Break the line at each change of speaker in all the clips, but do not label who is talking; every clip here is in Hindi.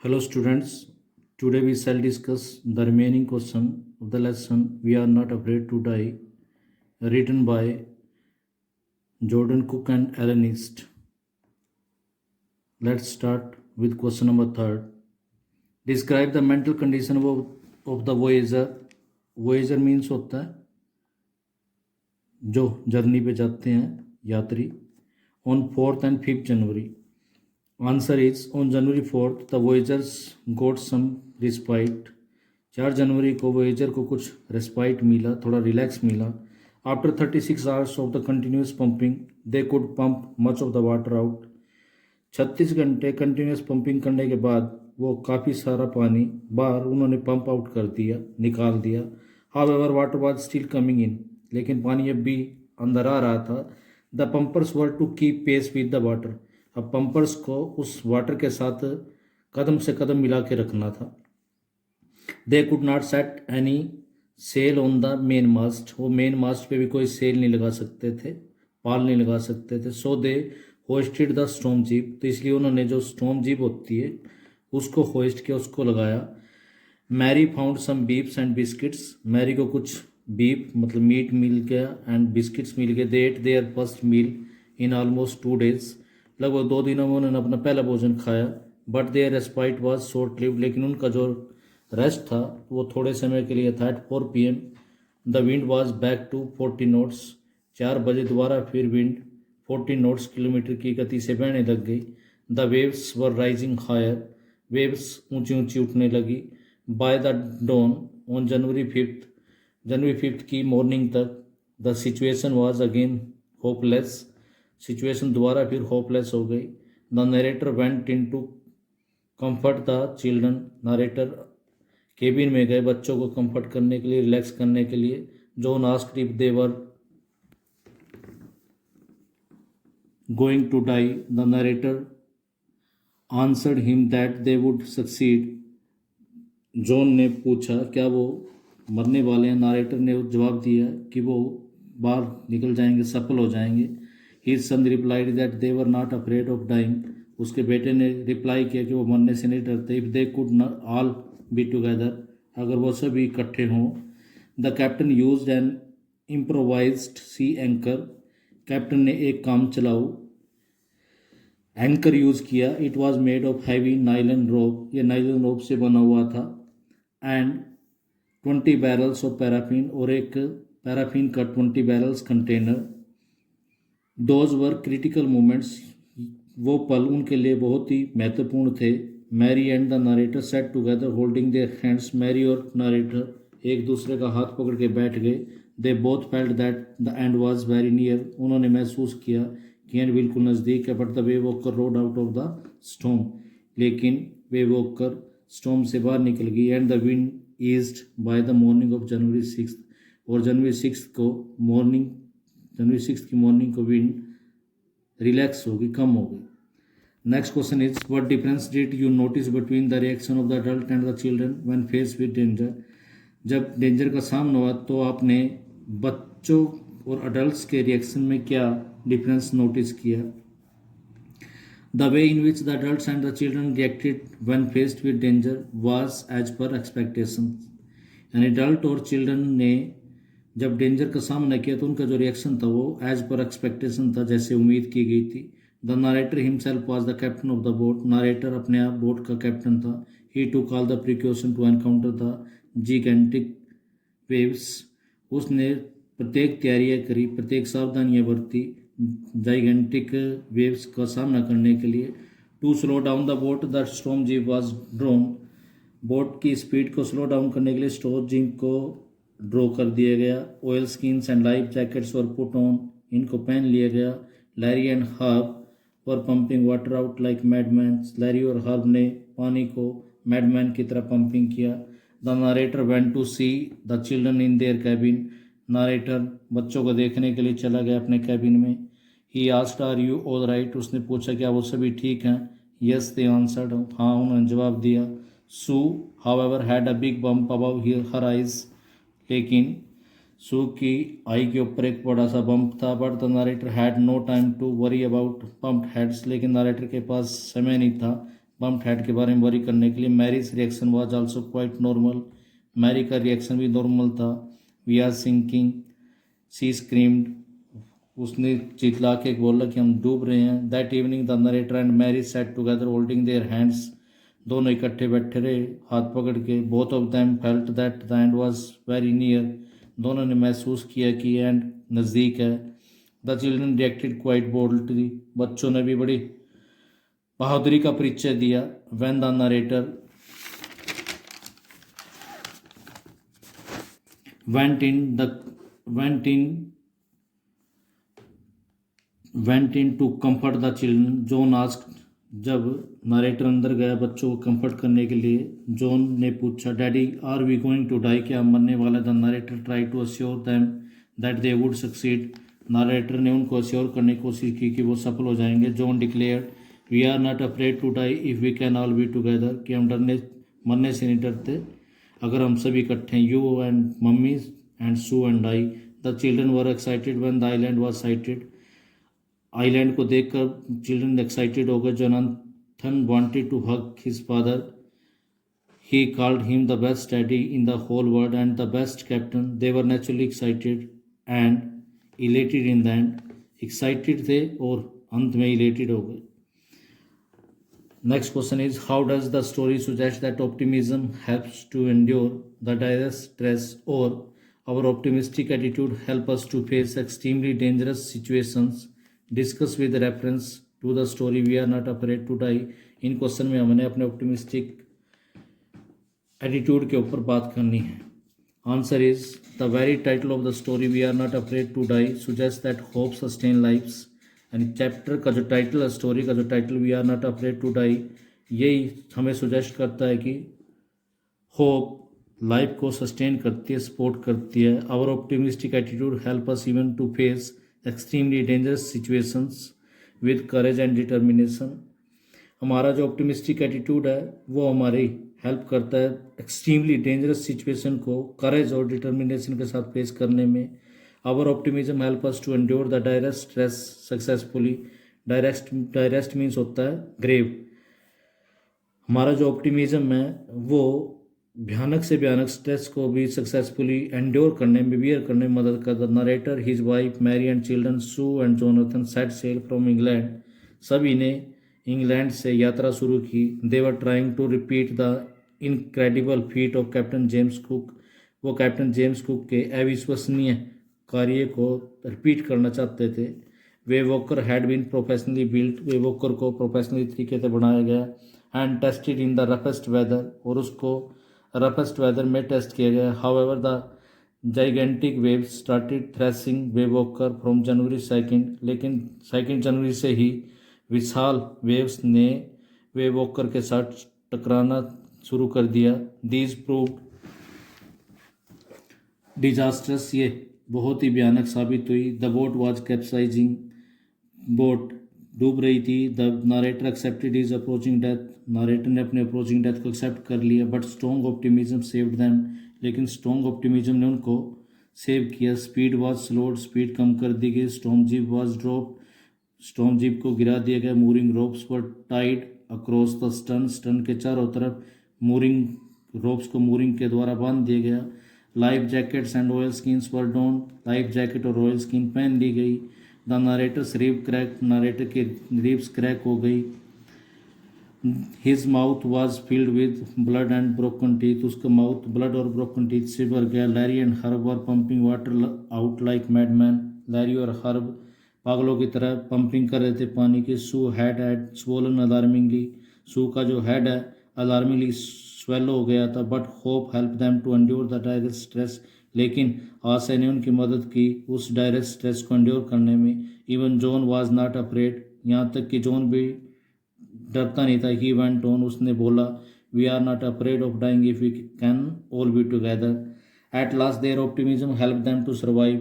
Hello students, today we shall discuss the remaining question of the lesson We Are Not Afraid to Die, written by Jordan Cook and Alan East. Let's start with question number 3. Describe the mental condition of the Voyager. Voyager means होता है जो जर्नी पे जाते हैं यात्री on 4th and 5th January. Answer is on January 4th the Voyagers got some respite. 4 जनवरी को वोएजर को कुछ रेस्पाइट मिला, थोड़ा रिलैक्स मिला. After 36 hours of the continuous pumping they could pump much of the water out. 36 घंटे कंटिन्यूस पंपिंग करने के बाद वो काफ़ी सारा पानी बाहर उन्होंने पंप आउट कर दिया, निकाल दिया. However water was still coming in, लेकिन पानी अब भी अंदर आ रहा था. The pumpers were to keep pace with the water. अब पंपर्स को उस वाटर के साथ कदम से कदम मिला के रखना था. They could not set any sail on the main mast. वो मेन मास्ट पे भी कोई सेल नहीं लगा सकते थे, पाल नहीं लगा सकते थे. सो दे होस्टेड द स्टॉर्म जीप. तो इसलिए उन्होंने जो स्टॉर्म जीप होती है उसको होस्ट किया, उसको लगाया. Mary found some beefs and biscuits. Mary को कुछ बीफ मतलब मीट मिल गया एंड बिस्किट्स मिल गए. They ate their first meal in almost 2 days. लगभग 2 दिनों में उन्होंने अपना पहला भोजन खाया. But their respite was short lived. लेकिन उनका जो रेस्ट था वो थोड़े समय के लिए था. At 4 PM the wind was back to 40 knots. 4 बजे दोबारा फिर विंड 40 knots किलोमीटर की गति से बहने लग गई. The waves were rising higher. Waves ऊंची ऊंची उठने लगी. By the dawn on January 5th की मॉर्निंग तक the situation was again hopeless. Situation दोबारा फिर होपलेस हो गई. The narrator went in to comfort the children. Narrator cabin में गए बच्चों को कंफर्ट करने के लिए, रिलैक्स करने के लिए. John asked if they were going to die. The narrator answered him that they would succeed. John ने पूछा क्या वो मरने वाले हैं. नरेटर ने जवाब दिया कि वो बाहर निकल जाएंगे, सफल हो जाएंगे. His son replied that they were not afraid of dying. उसके बेटे ने रिप्लाई किया कि वो मरने से नहीं डरते. If they could all be together, अगर वो सभी इकट्ठे हों. The captain used an improvised sea anchor. Captain ने एक काम चलाऊ एंकर यूज़ किया. It was made of heavy nylon rope. ये नाइलन रोप से बना हुआ था. एंड 20 barrels ऑफ पैराफिन, और एक पैराफिन का 20 barrels container. Those were critical moments. वो पल उनके लिए बहुत ही महत्वपूर्ण थे. Mary and the narrator sat together holding their hands. Mary और नरेटर एक दूसरे का हाथ पकड़ के बैठ गए. They both felt that the end was very near. उन्होंने महसूस किया कि एंड बिल्कुल नज़दीक है. But the way walker rode out of the storm. लेकिन वे वॉकर स्टॉर्म से बाहर निकल गई. And the wind eased bye the morning of January 6th. और जनवरी 6th की मॉर्निंग को विंड रिलैक्स होगी, कम हो गई. Next question is what difference did you notice between the reaction of the adult and the children when faced with danger. जब डेंजर का सामना हुआ तो आपने बच्चों और अडल्ट्स के रिएक्शन में क्या डिफरेंस नोटिस किया. The way in which the adults and the children reacted when faced with danger was as per expectation. यानी अडल्ट और चिल्ड्रन ने जब डेंजर का सामना किया तो उनका जो रिएक्शन था वो एज पर एक्सपेक्टेशन था, जैसे उम्मीद की गई थी. The narrator himself was the captain of the boat. Narrator अपने आप बोट का कैप्टन था. He took all the precaution to encounter the gigantic waves. उसने प्रत्येक तैयारियाँ करी, प्रत्येक सावधानियाँ बरती जाइगेंटिक वेव्स का सामना करने के लिए. To slow down the boat the storm jib was drawn. Boat की स्पीड को स्लो डाउन करने के लिए स्टॉर्म जीप को ड्रॉ कर दिया गया. Oil skins and life jackets और पुट ऑन. इनको पहन लिया गया. Larry and Herb were pumping water out like madman. Larry और हर्ब ने पानी को मैडमैन की तरह पंपिंग किया. The narrator went to see the children in their cabin. Narrator बच्चों को देखने के लिए चला गया अपने कैबिन में. He asked are you all right. उसने पूछा क्या वो सभी ठीक हैं. Yes they answered. हाँ उन्होंने जवाब दिया. Sue however had a big bump above her eyes. लेकिन सू की आई के ऊपर एक बड़ा सा बम्प था. But the narrator had no time to worry about bumped heads. लेकिन नरेटर के पास समय नहीं था बम थ्रेट के बारे में वरी करने के लिए। Mary's reaction was also quite normal, Mary का रिएक्शन भी नॉर्मल था। We are sinking, she screamed, उसने चिल्ला के बोला कि हम डूब रहे हैं। That evening the narrator and Mary sat together holding their hands, दोनों इकट्ठे बैठे रहे हाथ पकड़ के। Both of them felt that the end was very near, दोनों ने महसूस किया कि एंड नज़दीक है। The children reacted quite boldly, बच्चों ने भी बड़ी बहादुरी का परिचय दिया। When the narrator went in the went in to comfort the children, John asked, जब नरेटर अंदर गया बच्चों को कंफर्ट करने के लिए, जॉन ने पूछा, daddy are we going to die, क्या हम मरने वाले? The narrator try to assure them that they would succeed, narrator ने उनको अश्योर करने की कोशिश की कि वो सफल हो जाएंगे। John declared, we are not afraid to die if we can all be together, कि हम मरने से नहीं डरते अगर हम सभी इकट्ठे हैं। You and mummy and Sue and I, the children were excited when the island was sighted, island को देखकर चिल्ड्रन एक्साइटेड हो गए। Jonathan wanted to hug his father, he called him the best daddy in the whole world and the best captain. They were naturally excited and elated in the end, excited थे और अंत में इलेटेड हो गए। Next question is, how does the story suggest that optimism helps to endure the direst stress, or our optimistic attitude help us to face extremely dangerous situations? Discuss with reference to the story We Are Not Afraid to Die. In question में हमने अपने ऑप्टिमिस्टिक एटीट्यूड के ऊपर बात करनी है। Answer is, the very title of the story we are not afraid to die suggest that hope sustain lifes, यानी चैप्टर का जो टाइटल है, स्टोरी का जो title we are not afraid to die, यही हमें सुजेस्ट करता है कि होप लाइफ को सस्टेन करती है, सपोर्ट करती है। Our optimistic attitude help us even to face extremely dangerous situations with courage and determination. हमारा जो ऑप्टिमिस्टिक एटीट्यूड है वो हमारी हेल्प करता है एक्सट्रीमली डेंजरस सिचुएशन को करेज और डिटर्मिनेशन के साथ फेस करने में। Our optimism help us to endure the direst stress successfully. Direst means होता है ग्रेव। हमारा जो ऑप्टिमिज्म है वो भयानक से भयानक स्ट्रेस को भी सक्सेसफुली एंड्योर करने में, बियर करने में मदद करता है। Narrator, his wife Mary and children Sue and Jonathan set sail from England, सभी ने इंग्लैंड से यात्रा शुरू की। They were trying to repeat the incredible feat of captain James Cook, वो कैप्टन जेम्स कुक के अविश्वसनीय कार्य को रिपीट करना चाहते थे। Wave Walker had been professionally built, Wave Walker को प्रोफेशनली तरीके से बनाया गया। And tested in the roughest weather, और उसको रफेस्ट वेदर में टेस्ट किया गया। However the gigantic waves started threshing way walker from January 2, लेकिन 2 जनवरी से ही विशाल वेव्स ने वे वॉकर के साथ टकराना शुरू कर दिया। दीज प्रूव्ड डिजास्टर्स, ये बहुत ही भयानक साबित हुई। The boat was capsizing, boat डूब रही थी। The narrator accepted his approaching death, narrator ने अपने अप्रोचिंग डेथ को एक्सेप्ट कर लिया। But strong optimism saved them, लेकिन स्ट्रॉन्ग ऑप्टिमिज्म ने उनको सेव किया। स्पीड वॉज स्लोड, स्पीड कम कर दी गई। Storm jeep was drop, storm jib को गिरा दिया गया। Mooring ropes were tied across the stern, stern के चारों तरफ मूरिंग रोप्स को मूरिंग के द्वारा बांध दिया गया। Life jackets and oil skins were don, life jacket और ऑयल स्किन पहन ली गई। The narrator's rib crack, narrator की रिब्स क्रैक हो गई। His mouth was filled with blood and broken teeth, उसका माउथ ब्लड और ब्रोकन टीथ से भर गया। Larry and Herb were pumping water out like madman, Larry और हर्ब पागलों की तरह पंपिंग कर रहे थे पानी की। Sue had swollen alarmingly, Sue का जो हेड है अलार्मिंगली स्वेलो हो गया था। But hope help them to endure the direct stress, लेकिन आशा ने उनकी मदद की उस डायरेक्ट स्ट्रेस को एंड्योर करने में। Even John was not afraid, यहाँ तक कि जॉन भी डरता नहीं था। ही वेंट ऑन, उसने बोला, we are not afraid of dying if we can all be together. At last their optimism help them to survive,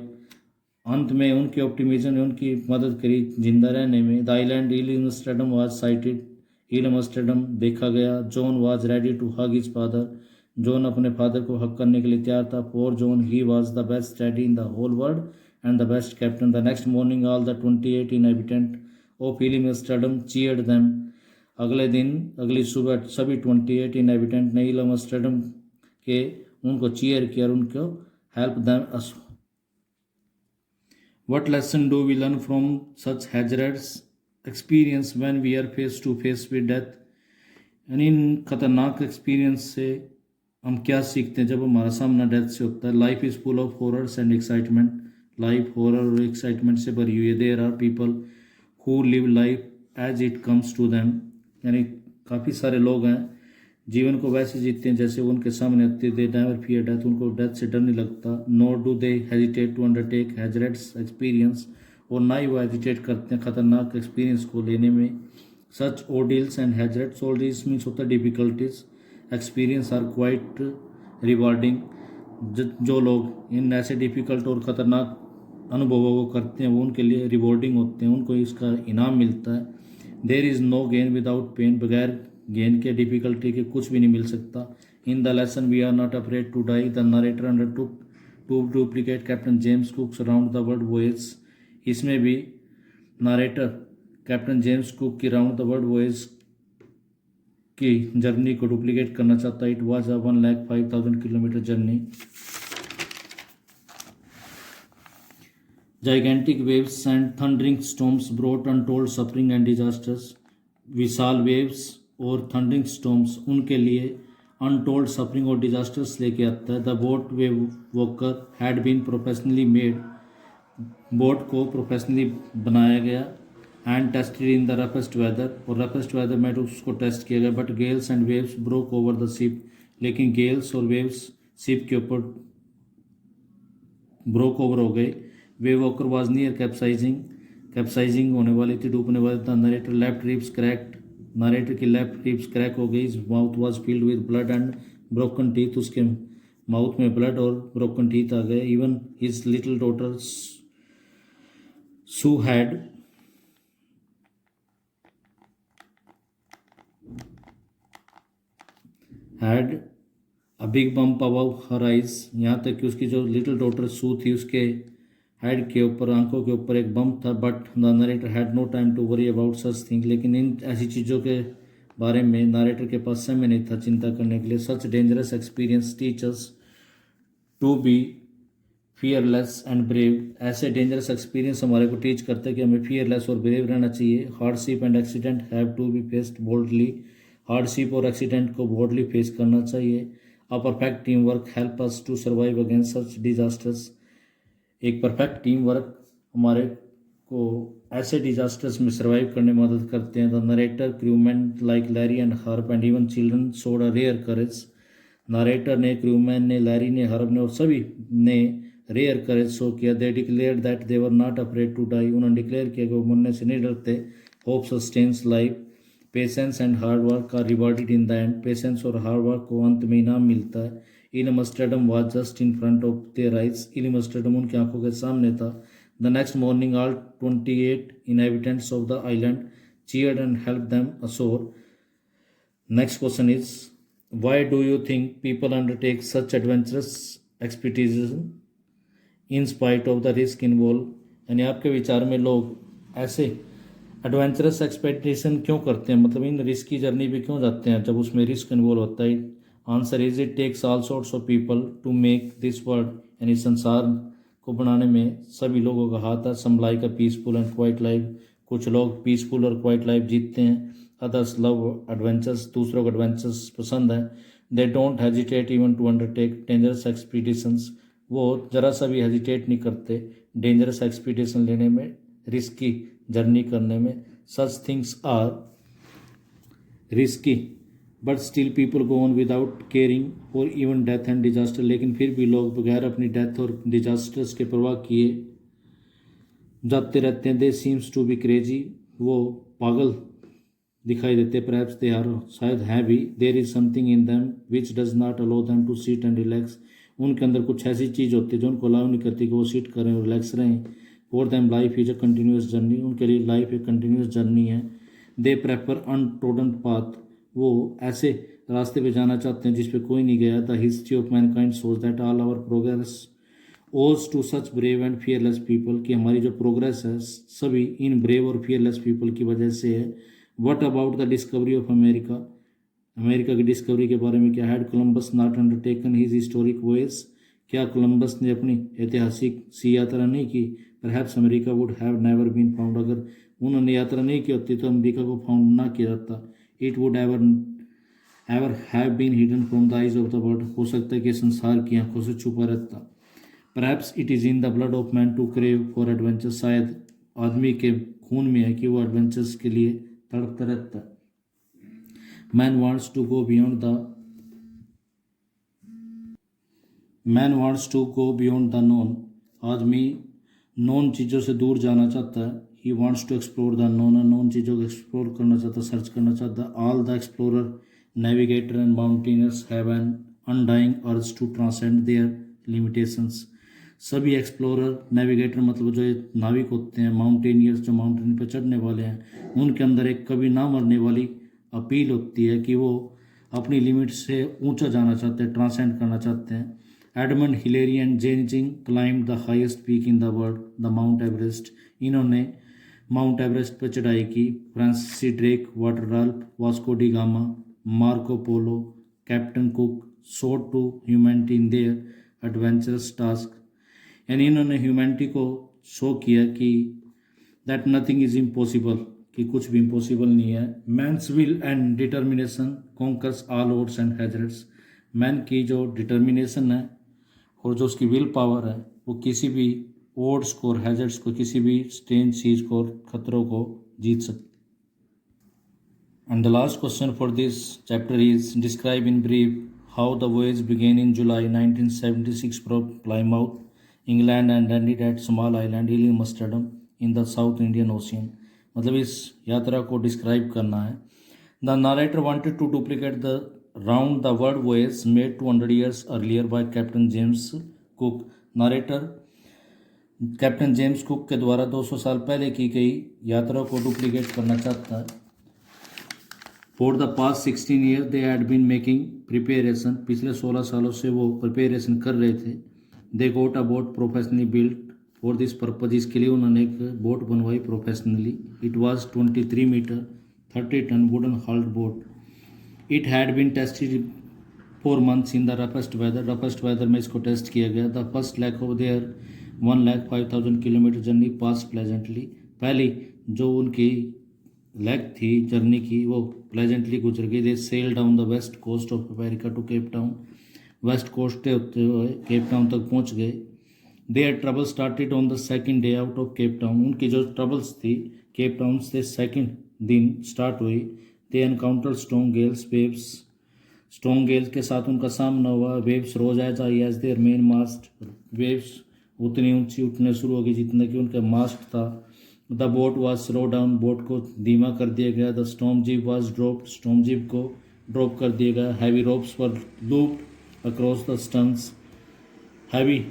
अंत में उनके ऑप्टिमिज्म ने उनकी मदद करी जिंदा रहने में। The island Ile Amsterdam was sighted, Ile Amsterdam देखा गया। John was ready to hug his father, John अपने फादर को हक करने के लिए तैयार था। For John he was the best daddy in the whole world and the best captain. The next morning all the 28 inhabitants of Ile Amsterdam cheered them, अगले दिन अगली सुबह सभी 28 इनहेबिटेंट ने इलम एम्स्टर्डम के उनको चीयर किया और उनको help them us. What lesson do we learn from such hazardous experience when we are face to face with death? यानी इन खतरनाक एक्सपीरियंस से हम क्या सीखते हैं जब हमारा सामना डेथ से होता है? Life is full of horrors and excitement. Life horror और एक्साइटमेंट से भरी हुई है। There are people who live life as it comes to them. यानी काफ़ी सारे लोग हैं जीवन को वैसे जीते हैं जैसे वो उनके सामने आते हैं। They never fear death. उनको डेथ से डर नहीं लगता। Nor do they hesitate to undertake hazardous experience. और ना ही वो हेजिटेट करते हैं खतरनाक एक्सपीरियंस को लेने में। Such ordeals and hazards, ordeals means होता है difficulties, experience are quite rewarding. जो लोग इन ऐसे डिफ़िकल्ट और ख़तरनाक अनुभवों को करते हैं वो उनके लिए रिवॉर्डिंग होते हैं, उनको इसका इनाम मिलता है। There is no gain without pain. बगैर गेन के डिफ़िकल्टी के कुछ भी नहीं मिल सकता। In the lesson we are not afraid to die the narrator undertook to duplicate captain James Cook's around the world voyage. इसमें भी नरेटर कैप्टन जेम्स कुक की राउंड द वर्ल्ड वॉयज की जर्नी को डुप्लीकेट करना चाहता है। It was a 1,05,000 kilometre journey. Gigantic waves and thundering storms brought untold suffering and disasters. विशाल वेव्स और थंडरिंग स्टॉर्म्स उनके लिए अनटोल्ड सफरिंग और डिजास्टर्स लेके आता है। The boat Wave Walker had been professionally made. Boat को प्रोफेशनली बनाया गया। And tested in the roughest weather. और रफेस्ट वेदर में उसको टेस्ट किया गया। But gales and waves broke over the ship. लेकिन गेल्स और वेव्स शिप के ऊपर ब्रोक ओवर हो गए। Wave Walker was near capsizing होने वाली थी, डूबने वाली था। Narrator left ribs cracked. Narrator की लेफ्ट रिब्स क्रैक हो गई। Mouth was filled with blood and broken teeth. उसके माउथ में ब्लड और ब्रोकन टीथ आ गए। Even his little daughter Sue had a big bump above her eyes. यहाँ तक कि उसकी जो लिटिल डॉटर सू थी उसके हेड के ऊपर, आंखों के ऊपर एक बम्प था। But the narrator had no time to worry about such thing. लेकिन इन ऐसी चीज़ों के बारे में नरेटर के पास समय नहीं था चिंता करने के लिए। Such dangerous experience teachers to be fearless and brave. ऐसे डेंजरस एक्सपीरियंस हमारे को टीच करते हैं कि हमें फियरलेस और ब्रेव रहना चाहिए। Hardship and accident have to be faced boldly. Hardship और एक्सीडेंट को बोल्डली फेस करना चाहिए। A perfect team work help us to survive against such disasters. एक परफेक्ट टीम वर्क हमारे को ऐसे डिजास्टर्स में सर्वाइव करने में मदद करते हैं। The narrator crewmen like Larry and Herb and even children showed a rare courage. Narrator ने, क्रूमैन ने, लैरी ने, हर्ब ने और सभी ने रेयर करेज शो किया। They declare that they were not afraid to die. उन्होंने डिक्लेयर किया कि वो मरने से नहीं डरते। Hope sustains life. Patience and hard work are rewarded in the end. Patience और हार्ड वर्क को अंत में इनाम मिलता है। इलम Amsterdam was just in front of their eyes. इलम एम्स्टर्डम उनकी आंखों के सामने था। The next morning all 28 inhabitants of the island cheered and helped them ashore. Next question is, why do you think people undertake such adventurous expeditions in spite of the risk involved? यानी आपके विचार में लोग ऐसे एडवेंचरस एक्सपेडिशन क्यों करते हैं, मतलब इन रिस्क की जर्नी पे क्यों जाते हैं जब उसमें रिस्क इन्वॉल्व होता है? Answer is it takes all sorts of people to make this world. यानी संसार को बनाने में सभी लोगों का हाथ है। Some like a peaceful and quiet life. कुछ लोग पीसफुल और क्वाइट लाइफ जीतते हैं। Others love adventures. दूसरों को एडवेंचर्स पसंद है। They don't hesitate even to undertake dangerous expeditions. वो जरा सा भी हेजिटेट नहीं करते डेंजरस एक्सपीडिशन लेने में, रिस्की जर्नी करने में। Such things are risky but still people go on without caring for even death and disaster. लेकिन फिर भी लोग बगैर अपनी डेथ और डिजास्टर्स के परवाह किए जाते रहते हैं। दे सीम्स टू बी क्रेजी। वो पागल दिखाई देते। परहैप्स दे आर, शायद हैं भी। There is something in them which does not allow them to sit and relax. उनके अंदर कुछ ऐसी चीज़ होती है जो उनको अलाउ नहीं करती कि वो सिट करें और रिलैक्स रहें। For them life is a continuous journey. उनके लिए लाइफ एक कंटिन्यूस जर्नी है। They prefer untrodden path. वो ऐसे रास्ते पे जाना चाहते हैं जिस पे कोई नहीं गया। The history of mankind shows that all our progress owes to such brave and fearless people. कि हमारी जो प्रोग्रेस है सभी इन ब्रेव और फियरलेस पीपल की वजह से है। What about the discovery of America, America की डिस्कवरी के बारे में क्या, had Columbus not undertaken his historic voyage, क्या कोलंबस ने अपनी ऐतिहासिक सी यात्रा नहीं की, perhaps America would have never been found, अगर उन्होंने यात्रा नहीं की होती तो अमेरिका को फाउंड ना किया जाता, it would ever have been hidden from the eyes of the world, हो सकता है कि संसार की आंखों से छुपा रहता, perhaps it is in the blood of man to crave for adventure, शायद आदमी के खून में है कि वो एडवेंचर्स के लिए तड़पता रहता है, man wants to go beyond the known, आदमी नॉन चीज़ों से दूर जाना चाहता है, he wants to explore the non चीज़ों को एक्सप्लोर करना चाहता, सर्च करना चाहता, all the explorer navigator and mountaineers have an undying urge to transcend there limitations, सभी एक्सप्लोरर नेविगेटर मतलब जो ये नाविक होते हैं, माउंटेनियर्स जो माउंटेन पर चढ़ने वाले हैं, उनके अंदर एक कभी ना मरने वाली अपील होती है कि वो अपनी लिमिट से ऊंचा जाना चाहते हैं, ट्रांसेंड करना चाहते हैं, Edmund Hillary and Tenzing climb the highest peak in the world the Mount Everest, इन्होंने माउंट एवरेस्ट पर चढ़ाई की, Francis Drake, Walter Raleigh, Vasco da Gama, Marco Polo, captain Cook showed to humanity in their adventurous task, यानी इन्होंने ह्यूमैनिटी को शो किया कि दैट नथिंग इज इम्पॉसिबल, कि कुछ भी इम्पॉसिबल नहीं है, man's will and determination conquers all odds and hazards, man की जो डिटर्मिनेशन है और जो उसकी विल पावर है वो किसी भी ओड्स को और हैजर्ड्स को, किसी भी स्ट्रेंज चीज़ को और खतरों को जीत सकती। And the last question for this chapter is describe in brief how the voyage began in July 1976 from Plymouth England and ended at small island Ile Amsterdam in the South Indian Ocean, मतलब इस यात्रा को डिस्क्राइब करना है। The narrator wanted to duplicate the round the world voyage made 200 years earlier by captain James Cook, narrator captain James Cook के द्वारा 200 साल पहले की गई यात्रा को डुप्लीकेट करना चाहता है। For the past 16 years they had been making preparation, पिछले 16 सालों से वो प्रिपेरेशन कर रहे थे। They got a boat professionally built for this purpose, इसके लिए उन्होंने एक बोट बनवाई professionally. It was 23 metre 30 ton wooden hulled boat, it had been tested 4 months in the roughest weather में इसको टेस्ट किया गया। The first leg of their 1,05,000 kilometre journey pass pleasantly, पहली जो उनकी लेग थी जर्नी की वो प्लेजेंटली गुजर गई। They sail down the west coast of America to Cape Town, west coast होते हुए केप टाउन तक पहुंच गए। Their trouble started on the second day out of Cape Town, उनकी जो ट्रबल्स थी केप टाउन से सेकंड दिन स्टार्ट हुई। They encounter strong gales waves, strong gales के साथ उनका सामना हुआ। Waves rose as high as their main mast, waves उतनी ऊंची उठने शुरू हो गई जितना कि उनका मास्ट था। The boat was slow down, boat को धीमा कर दिया गया। The storm jib was dropped, storm jib को ड्रॉप कर दिया गया। Heavy ropes were looped across the sterns, heavy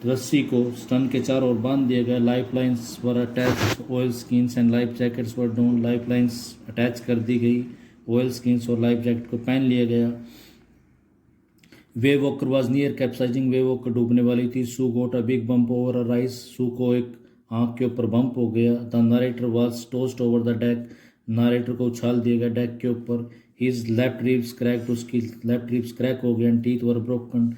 रस्सी को स्टन के चारों ओर बांध दिया गया। Life lines were attach, oil skins and life jackets were don, life lines attach कर दी गई, ऑयल स्किन्स और लाइफ जैकेट को पहन लिया गया। Wave walker was near capsizing, wave walker डूबने वाली थी। Sue got a big bump over a rise, Sue को एक आँख के ऊपर बम्प हो गया। The narrator was tossed over the deck, narrator को उछाल दिया गया डेक के ऊपर। हिज लेफ्ट रिब्स क्रैक्ड, उसकी लेफ्ट रिब्स क्रैक हो गए। And teeth were broken,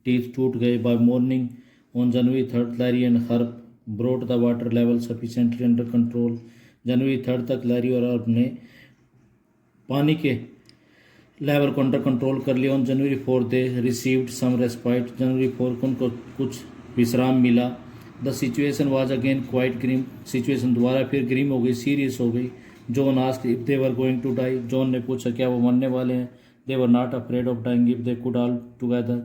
teeth टूट गए। By morning on January 3 Larry and Herb brought the water level sufficiently under control, January 3 तक लैरी और हर्प ने पानी के लेवल को अंडर कंट्रोल कर लिया। On January 4 they received some respite, January 4 को उनको कुछ विश्राम मिला। The situation was again quite grim, situation दोबारा फिर ग्रीम हो गई, सीरियस हो गई। John asked if they were going to die, John ने पूछा क्या वो मरने वाले हैं। They were not afraid of dying if they could all together,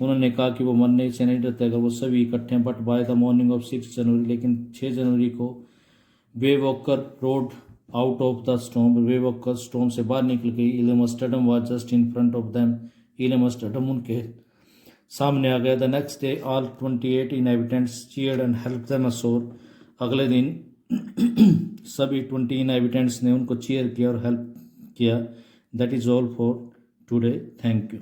उन्होंने कहा कि वो मरने से नहीं डरते अगर वो सभी इकट्ठे हैं। But by the morning of 6 January, लेकिन 6 जनवरी को Wave walker rode out of the storm, Wave walker storm से बाहर निकल गई। Ile Amsterdam was just in front of them, Ile Amsterdam उनके सामने आ गया। The next day all 28 inhabitants cheered and help them ashore, अगले दिन सभी 20 इनहेबिटेंट्स ने उनको चीयर किया और हेल्प किया। That is all for today, thank you.